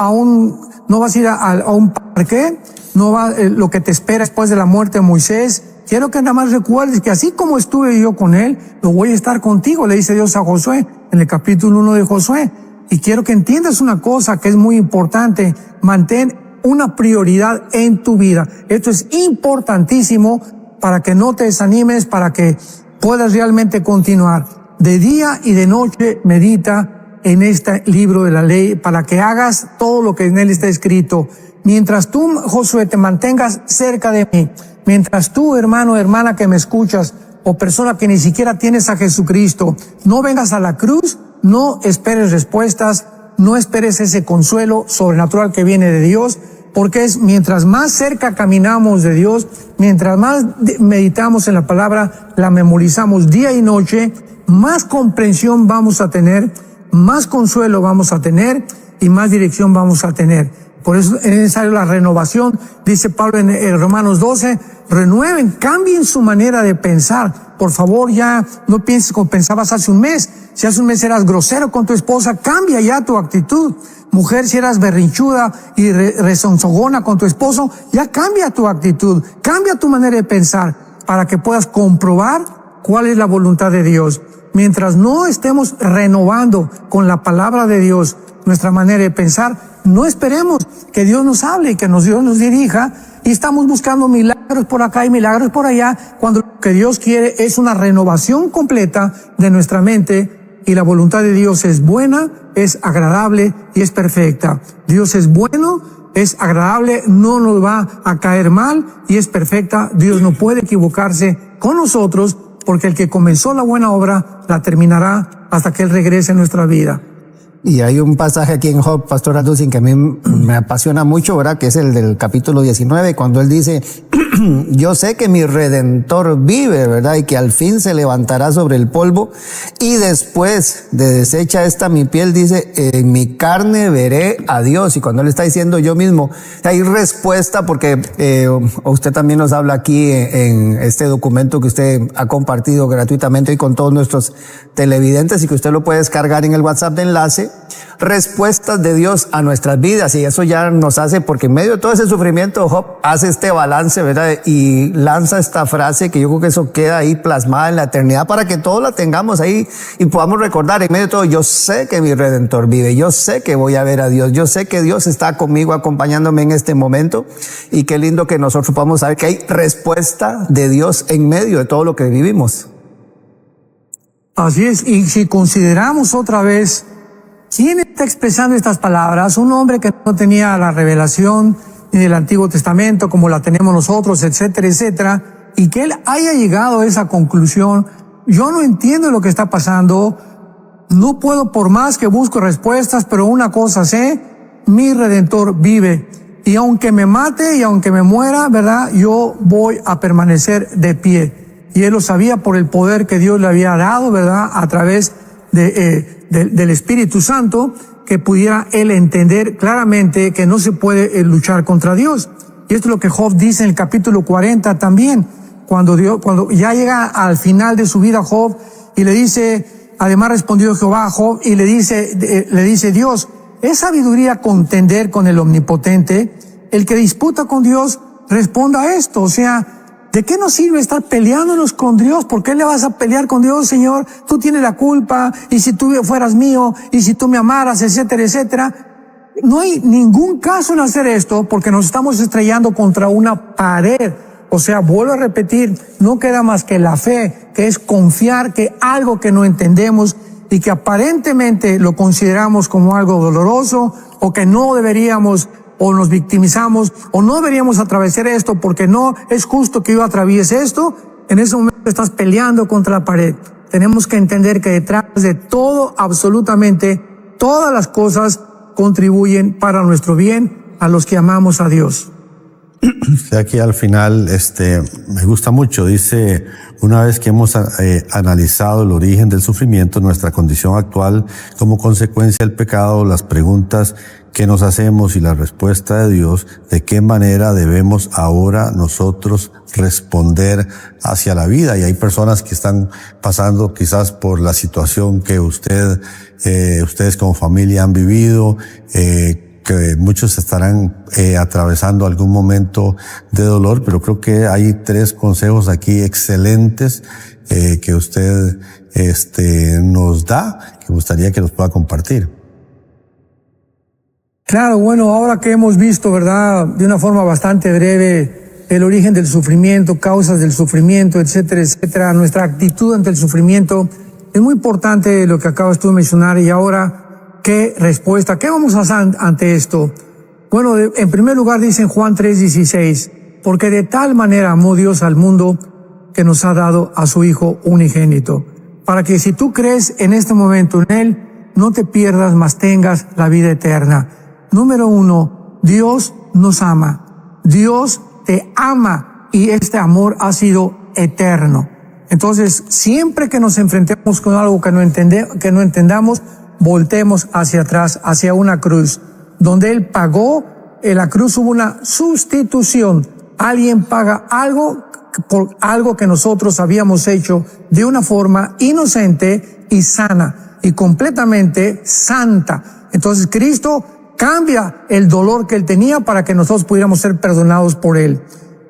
vas a ir a un parque, no va lo que te espera después de la muerte de Moisés. Quiero que nada más recuerdes que así como estuve yo con él, lo voy a estar contigo, le dice Dios a Josué en el capítulo 1 de Josué. Y quiero que entiendas una cosa que es muy importante. Mantén una prioridad en tu vida. Esto es importantísimo para que no te desanimes, para que puedas realmente continuar. De día y de noche medita en este libro de la ley para que hagas todo lo que en él está escrito. Mientras tú, Josué, te mantengas cerca de mí, mientras tú, hermano, hermana que me escuchas, o persona que ni siquiera tienes a Jesucristo, no vengas a la cruz, no esperes respuestas, no esperes ese consuelo sobrenatural que viene de Dios, porque es mientras más cerca caminamos de Dios, mientras más meditamos en la palabra, la memorizamos día y noche, más comprensión vamos a tener, más consuelo vamos a tener y más dirección vamos a tener. Por eso es necesario la renovación, dice Pablo en Romanos 12, renueven, cambien su manera de pensar. Por favor, ya no pienses como pensabas hace un mes. Si hace un mes eras grosero con tu esposa, cambia ya tu actitud. Mujer, si eras berrinchuda y rezonzogona con tu esposo, ya cambia tu actitud, cambia tu manera de pensar para que puedas comprobar cuál es la voluntad de Dios. Mientras no estemos renovando con la palabra de Dios nuestra manera de pensar, no esperemos que Dios nos hable y que Dios nos dirija y estamos buscando milagros por acá y milagros por allá, cuando lo que Dios quiere es una renovación completa de nuestra mente y la voluntad de Dios es buena, es agradable y es perfecta. Dios es bueno, es agradable, no nos va a caer mal y es perfecta. Dios no puede equivocarse con nosotros porque el que comenzó la buena obra la terminará hasta que Él regrese a nuestra vida. Y hay un pasaje aquí en Job, Pastor Alducin, que a mí me apasiona mucho, ¿verdad? Que es el del capítulo 19, cuando él dice, yo sé que mi Redentor vive, ¿verdad? Y que al fin se levantará sobre el polvo. Y después de deshecha esta mi piel, dice, en mi carne veré a Dios. Y cuando él está diciendo yo mismo, hay respuesta porque usted también nos habla aquí en este documento que usted ha compartido gratuitamente y con todos nuestros televidentes y que usted lo puede descargar en el WhatsApp de enlace. Respuestas de Dios a nuestras vidas, y eso ya nos hace, porque en medio de todo ese sufrimiento Job hace este balance, ¿verdad? Y lanza esta frase que yo creo que eso queda ahí plasmada en la eternidad para que todos la tengamos ahí y podamos recordar en medio de todo, yo sé que mi Redentor vive, yo sé que voy a ver a Dios, yo sé que Dios está conmigo acompañándome en este momento, y qué lindo que nosotros podamos saber que hay respuesta de Dios en medio de todo lo que vivimos. Así es, y si consideramos otra vez ¿quién está expresando estas palabras? Un hombre que no tenía la revelación ni del Antiguo Testamento como la tenemos nosotros, etcétera, etcétera, y que él haya llegado a esa conclusión. Yo no entiendo lo que está pasando, no puedo por más que busco respuestas, pero una cosa sé, mi Redentor vive. Y aunque me mate y aunque me muera, ¿verdad? Yo voy a permanecer de pie. Y él lo sabía por el poder que Dios le había dado, ¿verdad? A través del Espíritu Santo, que pudiera él entender claramente que no se puede luchar contra Dios. Y esto es lo que Job dice en el capítulo 40 también, cuando ya llega al final de su vida Job y le dice, además respondió Jehová a Job y le dice Dios, ¿es sabiduría contender con el Omnipotente? El que disputa con Dios responda a esto, o sea, ¿de qué nos sirve estar peleándonos con Dios? ¿Por qué le vas a pelear con Dios, Señor? Tú tienes la culpa, y si tú fueras mío, y si tú me amaras, etcétera, etcétera. No hay ningún caso en hacer esto, porque nos estamos estrellando contra una pared. O sea, vuelvo a repetir, no queda más que la fe, que es confiar que algo que no entendemos y que aparentemente lo consideramos como algo doloroso, o que no deberíamos, o nos victimizamos, o no deberíamos atravesar esto porque no es justo que yo atraviese esto, en ese momento estás peleando contra la pared. Tenemos que entender que detrás de todo, absolutamente, todas las cosas contribuyen para nuestro bien a los que amamos a Dios. Aquí al final, me gusta mucho, dice, una vez que hemos analizado el origen del sufrimiento, nuestra condición actual como consecuencia del pecado, las preguntas que nos hacemos y la respuesta de Dios, de qué manera debemos ahora nosotros responder hacia la vida. Y hay personas que están pasando quizás por la situación que ustedes como familia han vivido, que muchos estarán atravesando algún momento de dolor, pero creo que hay 3 consejos aquí excelentes que usted nos da, que me gustaría que los pueda compartir. Claro, bueno, ahora que hemos visto, ¿verdad?, de una forma bastante breve, el origen del sufrimiento, causas del sufrimiento, etcétera, etcétera, nuestra actitud ante el sufrimiento, es muy importante lo que acabas tú de mencionar. Y ahora, ¿qué respuesta? ¿Qué vamos a hacer ante esto? Bueno, en primer lugar dice en Juan 3:16, porque de tal manera amó Dios al mundo que nos ha dado a su Hijo unigénito, para que si tú crees en este momento en Él, no te pierdas, mas tengas la vida eterna. Número 1, Dios nos ama. Dios te ama y este amor ha sido eterno. Entonces, siempre que nos enfrentemos con algo que no entendamos, voltemos hacia atrás, hacia una cruz, donde Él pagó. En la cruz hubo una sustitución. Alguien paga algo por algo que nosotros habíamos hecho de una forma inocente y sana y completamente santa. Entonces, Cristo cambia el dolor que Él tenía para que nosotros pudiéramos ser perdonados por Él.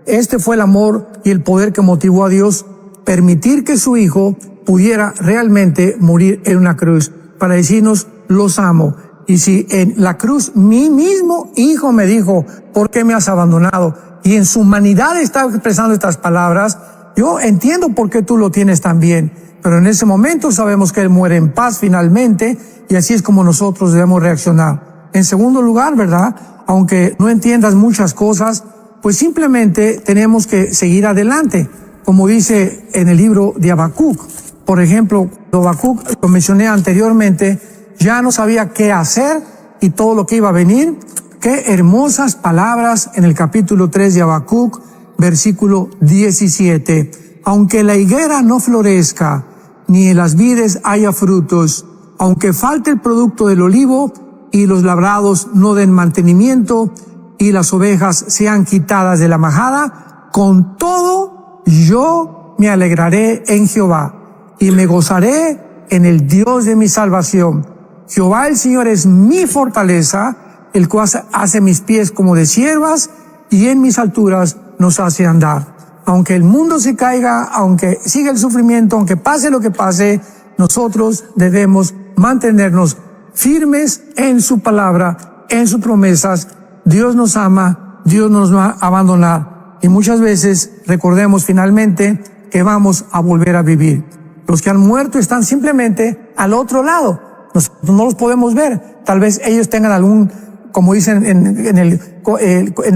Este fue el amor y el poder que motivó a Dios permitir que su Hijo pudiera realmente morir en una cruz para decirnos, los amo. Y si en la cruz mi mismo Hijo me dijo, ¿por qué me has abandonado? Y en su humanidad está expresando estas palabras, yo entiendo por qué tú lo tienes también. Pero en ese momento sabemos que Él muere en paz finalmente, y así es como nosotros debemos reaccionar. En segundo lugar, ¿verdad?, aunque no entiendas muchas cosas, pues simplemente tenemos que seguir adelante, como dice en el libro de Habacuc. Por ejemplo, Habacuc, lo mencioné anteriormente, ya no sabía qué hacer y todo lo que iba a venir. Qué hermosas palabras en el capítulo 3 de Habacuc, versículo 17. Aunque la higuera no florezca, ni en las vides haya frutos, aunque falte el producto del olivo, y los labrados no den mantenimiento, y las ovejas sean quitadas de la majada, con todo yo me alegraré en Jehová, y me gozaré en el Dios de mi salvación. Jehová el Señor es mi fortaleza, el cual hace mis pies como de ciervas, y en mis alturas nos hace andar. Aunque el mundo se caiga, aunque siga el sufrimiento, aunque pase lo que pase, nosotros debemos mantenernos firmes en su palabra, en sus promesas. Dios nos ama, Dios nos va a abandonar. Y muchas veces recordemos finalmente que vamos a volver a vivir. Los que han muerto están simplemente al otro lado. Nosotros no los podemos ver. Tal vez ellos tengan algún, como dicen en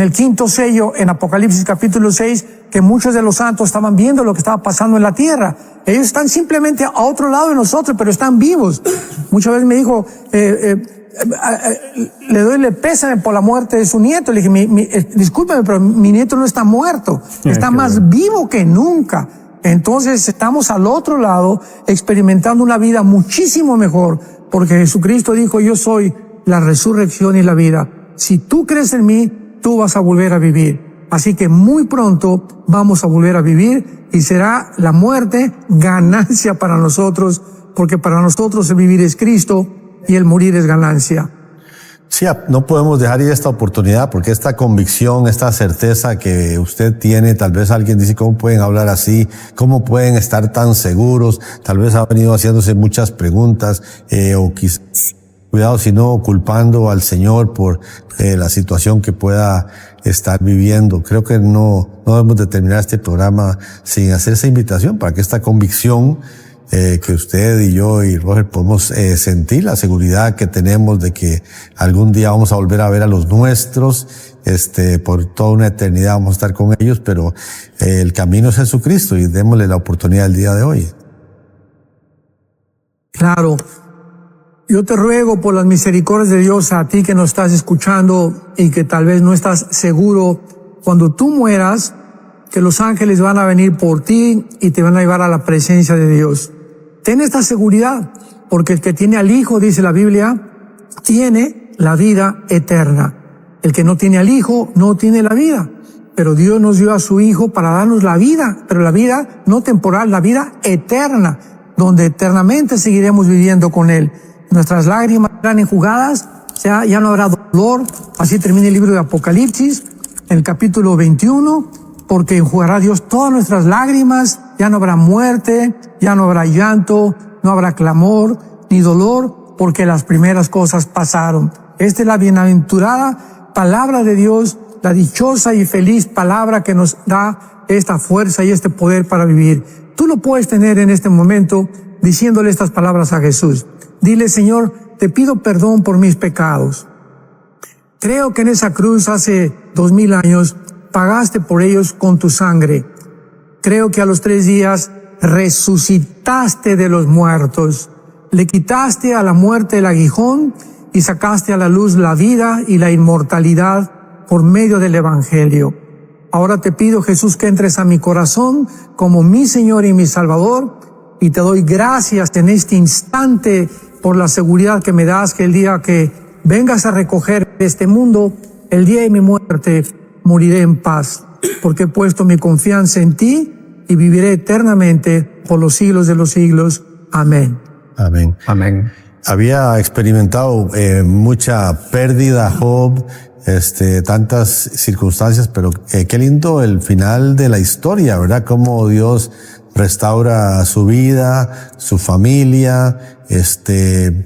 el quinto sello, en Apocalipsis capítulo 6, que muchos de los santos estaban viendo lo que estaba pasando en la tierra. Ellos están simplemente a otro lado de nosotros, pero están vivos. Muchas veces me dijo, le pésame por la muerte de su nieto. Le dije, discúlpeme, pero mi nieto no está muerto, está más vivo que nunca. Entonces estamos al otro lado experimentando una vida muchísimo mejor, porque Jesucristo dijo, yo soy la resurrección y la vida. Si tú crees en mí, tú vas a volver a vivir. Así que muy pronto vamos a volver a vivir y será la muerte ganancia para nosotros, porque para nosotros el vivir es Cristo y el morir es ganancia. Sí, no podemos dejar ir esta oportunidad, porque esta convicción, esta certeza que usted tiene, tal vez alguien dice, ¿cómo pueden hablar así? ¿Cómo pueden estar tan seguros? Tal vez ha venido haciéndose muchas preguntas, o quizás, cuidado si no, culpando al Señor por la situación que pueda estar viviendo. Creo que no debemos de terminar este programa sin hacer esa invitación para que esta convicción que usted y yo y Roger podemos sentir, la seguridad que tenemos de que algún día vamos a volver a ver a los nuestros, por toda una eternidad vamos a estar con ellos, pero el camino es Jesucristo y démosle la oportunidad el día de hoy. Claro. Yo te ruego por las misericordias de Dios a ti que nos estás escuchando y que tal vez no estás seguro, cuando tú mueras, que los ángeles van a venir por ti y te van a llevar a la presencia de Dios. Ten esta seguridad, porque el que tiene al Hijo, dice la Biblia, tiene la vida eterna. El que no tiene al Hijo no tiene la vida. Pero Dios nos dio a su Hijo para darnos la vida, pero la vida no temporal, la vida eterna, donde eternamente seguiremos viviendo con Él. Nuestras lágrimas serán enjugadas, ya no habrá dolor. Así termina el libro de Apocalipsis, en el capítulo 21, porque enjugará Dios todas nuestras lágrimas, ya no habrá muerte, ya no habrá llanto, no habrá clamor, ni dolor, porque las primeras cosas pasaron. Esta es la bienaventurada palabra de Dios, la dichosa y feliz palabra que nos da esta fuerza y este poder para vivir. Tú lo puedes tener en este momento diciéndole estas palabras a Jesús. Dile: Señor, te pido perdón por mis pecados. Creo que en esa cruz hace 2000 años pagaste por ellos con tu sangre. Creo que a los 3 días resucitaste de los muertos. Le quitaste a la muerte el aguijón y sacaste a la luz la vida y la inmortalidad por medio del Evangelio. Ahora te pido, Jesús, que entres a mi corazón como mi Señor y mi Salvador, y te doy gracias en este instante por la seguridad que me das que el día que vengas a recoger este mundo, el día de mi muerte, moriré en paz, porque he puesto mi confianza en ti y viviré eternamente por los siglos de los siglos. Amén. Amén. Amén. Había experimentado mucha pérdida, Job, tantas circunstancias, pero qué lindo el final de la historia, ¿verdad? Cómo Dios restaura su vida, su familia,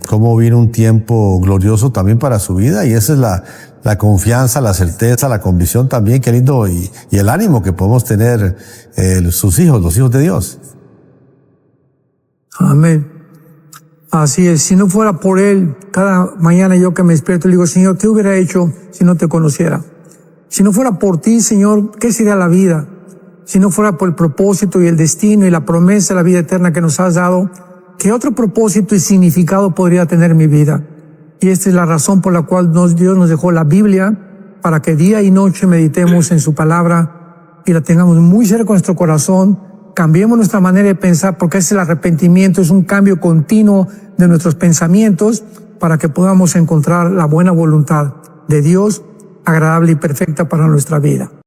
cómo viene un tiempo glorioso también para su vida, y esa es la confianza, la certeza, la convicción también, qué lindo, y el ánimo que podemos tener sus hijos, los hijos de Dios. Amén. Así es. Si no fuera por Él, cada mañana yo que me despierto le digo: Señor, ¿qué hubiera hecho si no te conociera? Si no fuera por ti, Señor, ¿qué sería la vida? Si no fuera por el propósito y el destino y la promesa de la vida eterna que nos has dado, ¿qué otro propósito y significado podría tener mi vida? Y esta es la razón por la cual Dios nos dejó la Biblia, para que día y noche meditemos en su palabra y la tengamos muy cerca de nuestro corazón. Cambiemos nuestra manera de pensar, porque ese es el arrepentimiento, es un cambio continuo de nuestros pensamientos para que podamos encontrar la buena voluntad de Dios, agradable y perfecta para nuestra vida.